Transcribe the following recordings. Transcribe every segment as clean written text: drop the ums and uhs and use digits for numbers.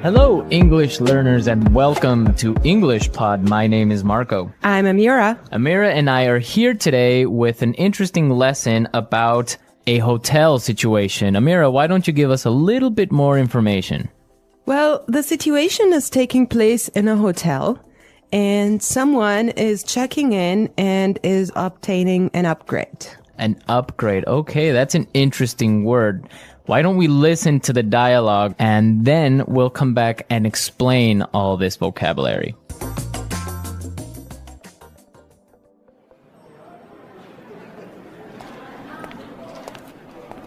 Hello, English learners, and welcome to English Pod. My name is Marco. I'm Amira. Amira and I are here today with an interesting lesson about a hotel situation. Amira, why don't you give us a little bit more information? Well, the situation is taking place in a hotel, and someone is checking in and is obtaining an upgrade. An upgrade. Okay, that's an interesting word. Why don't we listen to the dialogue and then we'll come back and explain all this vocabulary.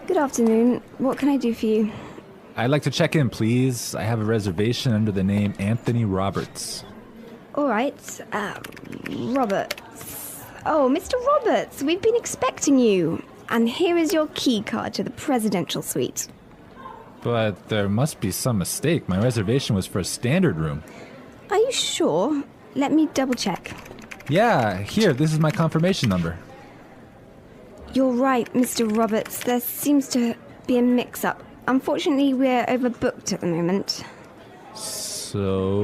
Good afternoon. What can I do for you? I'd like to check in, please. I have a reservation under the name Anthony Roberts. All right. Roberts. Oh, Mr. Roberts, we've been expecting you. And here is your key card to the presidential suite. But there must be some mistake. My reservation was for a standard room. Are you sure? Let me double check. Yeah, here, this is my confirmation number. You're right, Mr. Roberts. There seems to be a mix-up. Unfortunately, we're overbooked at the moment. So...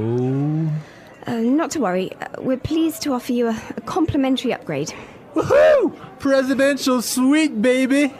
Not to worry. We're pleased to offer you a complimentary upgrade. Woohoo! Presidential suite, baby!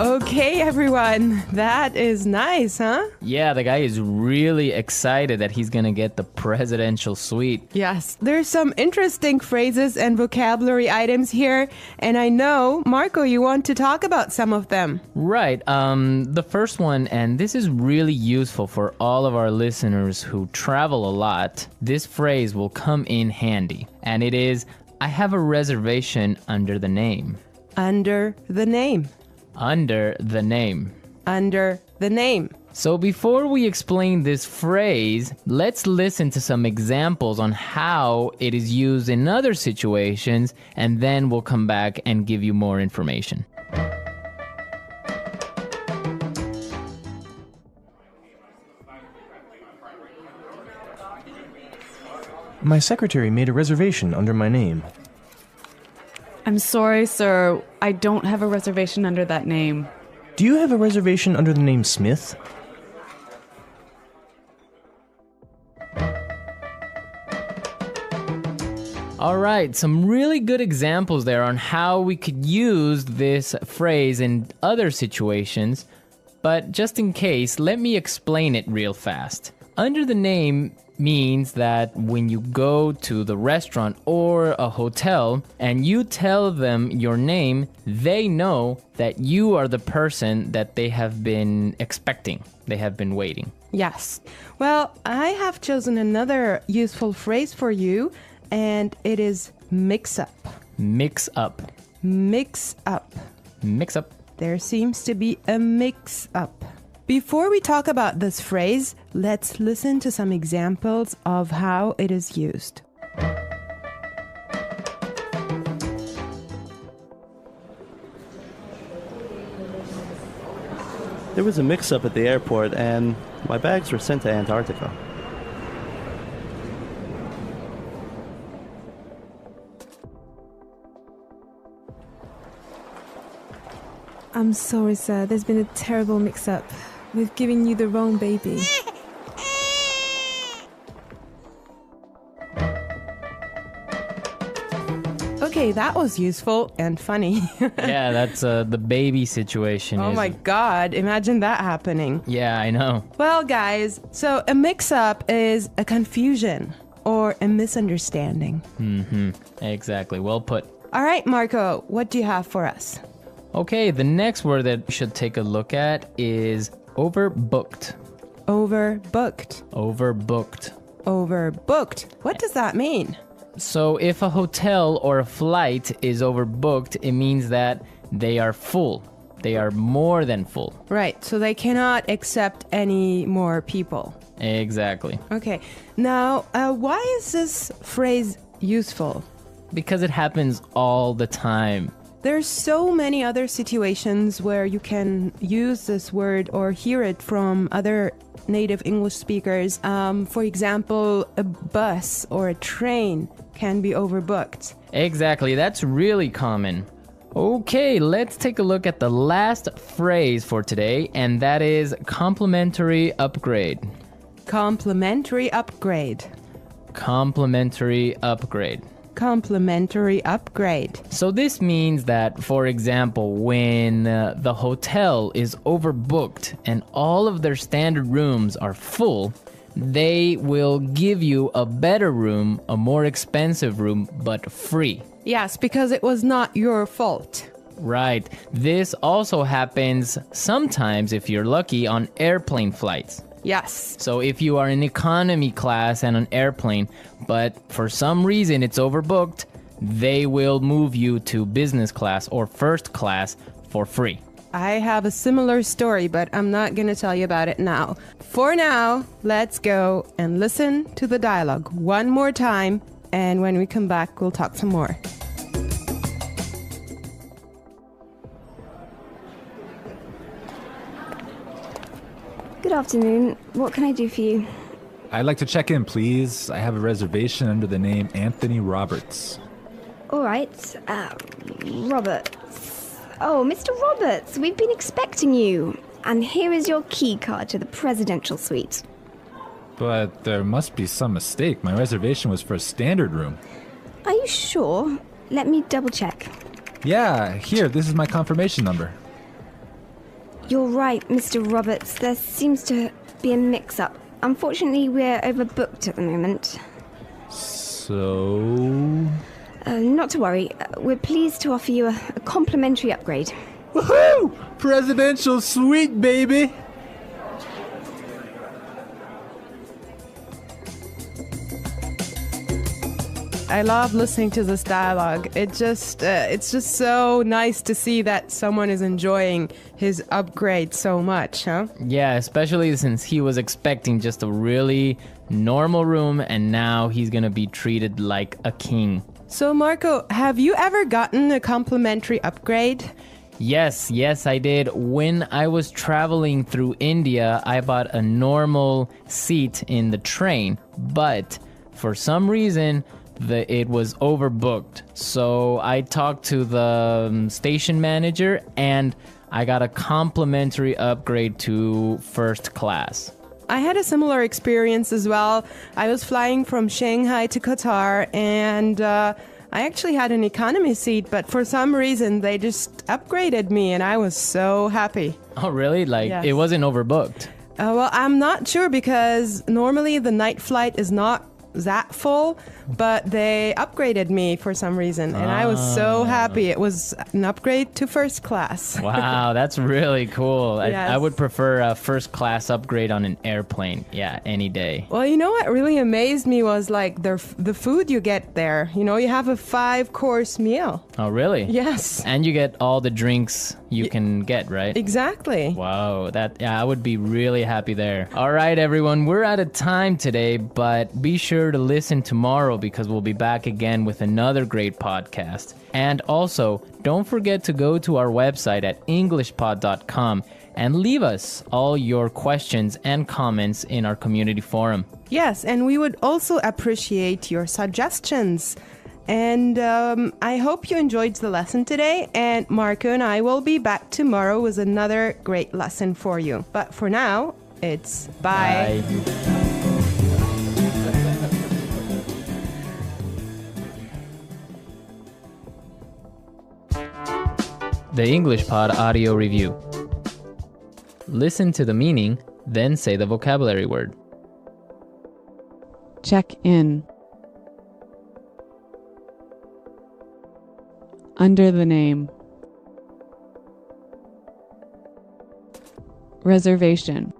Okay, everyone. That is nice, huh? Yeah, the guy is really excited that he's gonna get the presidential suite. Yes, there's some interesting phrases and vocabulary items here, and I know, Marco, you want to talk about some of them. Right. The first one, and this is really useful for all of our listeners who travel a lot. This phrase will come in handy, and it is, I have a reservation under the name. Under the name. Under the name. Under the name. So before we explain this phrase, let's listen to some examples on how it is used in other situations, and then we'll come back and give you more information. My secretary made a reservation under my name. I'm sorry, sir. I don't have a reservation under that name. Do you have a reservation under the name Smith? All right, some really good examples there on how we could use this phrase in other situations, but just in case, let me explain it real fast. Under the name means that when you go to the restaurant or a hotel and you tell them your name, they know that you are the person that they have been expecting. They have been waiting. Yes. Well, I have chosen another useful phrase for you, and it is mix up. Mix up. Mix up. Mix up. There seems to be a mix up. Before we talk about this phrase, let's listen to some examples of how it is used. There was a mix-up at the airport and my bags were sent to Antarctica. I'm sorry, sir. There's been a terrible mix-up. We've given you the wrong baby. Okay, that was useful and funny. Yeah, that's the baby situation. Oh my God, imagine that happening. Yeah, I know. Well, guys, so a mix-up is a confusion or a misunderstanding. Exactly, well put. All right, Marco, what do you have for us? Okay, the next word that we should take a look at is overbooked. Overbooked. Overbooked. Overbooked. What does that mean? So if a hotel or a flight is overbooked, it means that they are full. They are more than full. Right, so they cannot accept any more people. Exactly. Okay, now why is this phrase useful? Because it happens all the time. There's so many other situations where you can use this word or hear it from other native English speakers. For example, a bus or a train can be overbooked. Exactly, that's really common. Okay, let's take a look at the last phrase for today, and that is complimentary upgrade. Complimentary upgrade. Complimentary upgrade. Complimentary upgrade. So this means that, for example, when the hotel is overbooked and all of their standard rooms are full, they will give you a better room, a more expensive room, but free. Yes, because it was not your fault. Right. This also happens sometimes, if you're lucky, on airplane flights. Yes. So if you are in economy class and an airplane, but for some reason it's overbooked, they will move you to business class or first class for free. I have a similar story, but I'm not going to tell you about it now. For now, let's go and listen to the dialogue one more time, and when we come back, we'll talk some more. Good afternoon. What can I do for you? I'd like to check in, please. I have a reservation under the name Anthony Roberts. All right. Roberts. Oh, Mr. Roberts, we've been expecting you. And here is your key card to the presidential suite. But there must be some mistake. My reservation was for a standard room. Are you sure? Let me double check. Yeah, here, this is my confirmation number. You're right, Mr. Roberts. There seems to be a mix-up. Unfortunately, we're overbooked at the moment. So... Not to worry. We're pleased to offer you a complimentary upgrade. Woohoo! Presidential suite, baby! I love listening to this dialogue. It's just so nice to see that someone is enjoying his upgrade so much, huh? Yeah, especially since he was expecting just a really normal room and now he's gonna be treated like a king. So, Marco, have you ever gotten a complimentary upgrade? Yes, I did. When I was traveling through India, I bought a normal seat in the train, but for some reason, it was overbooked. So I talked to the station manager and I got a complimentary upgrade to first class. I had a similar experience as well. I was flying from Shanghai to Qatar and I actually had an economy seat, but for some reason they just upgraded me and I was so happy. Oh, really? Like, yes. It wasn't overbooked? Well, I'm not sure because normally the night flight is not that full, but they upgraded me for some reason and I was so happy. It was an upgrade to first class. Wow, that's really cool. Yes. I would prefer a first class upgrade on an airplane. Yeah, any day. Well, you know what really amazed me was like the food you get there. You know, you have a 5-course meal. Oh, really? Yes. And you get all the drinks you can get, right? Exactly. Wow, I would be really happy there. All right, everyone, we're out of time today, but be sure to listen tomorrow because we'll be back again with another great podcast. And also, don't forget to go to our website at englishpod.com and leave us all your questions and comments in our community forum. Yes, and we would also appreciate your suggestions. And I hope you enjoyed the lesson today. And Marco and I will be back tomorrow with another great lesson for you. But for now, it's bye. The English Pod Audio Review. Listen to the meaning, then say the vocabulary word. Check in. Under the name. Reservation.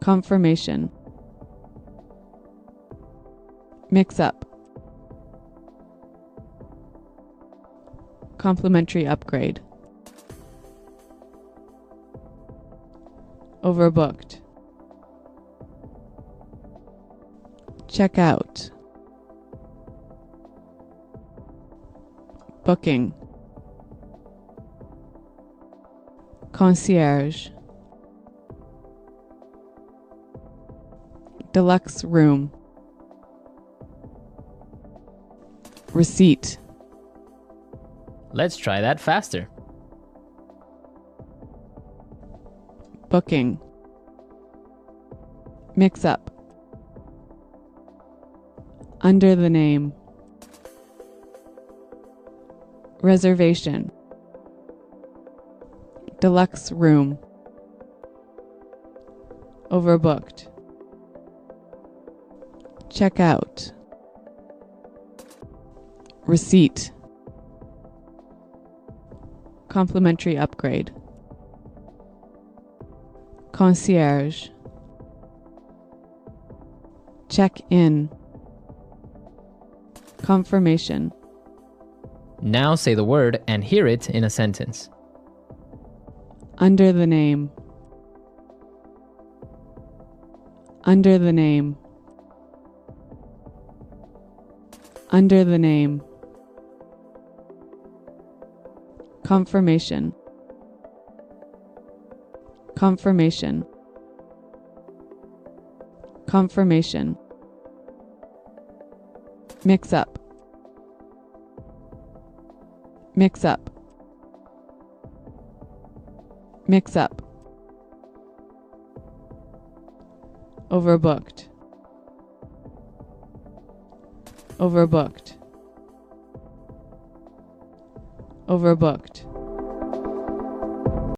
Confirmation. Mix up. Complimentary upgrade. Overbooked. Check out. Booking. Concierge. Deluxe room. Receipt. Let's try that faster. Booking. Mix up. Under the name. Reservation. Deluxe room. Overbooked. Check out. Receipt. Complimentary upgrade. Concierge. Check in. Confirmation. Now say the word and hear it in a sentence. Under the name. Under the name. Under the name. Confirmation. Confirmation. Confirmation. Mix up. Mix up. Mix up. Overbooked. Overbooked. Overbooked.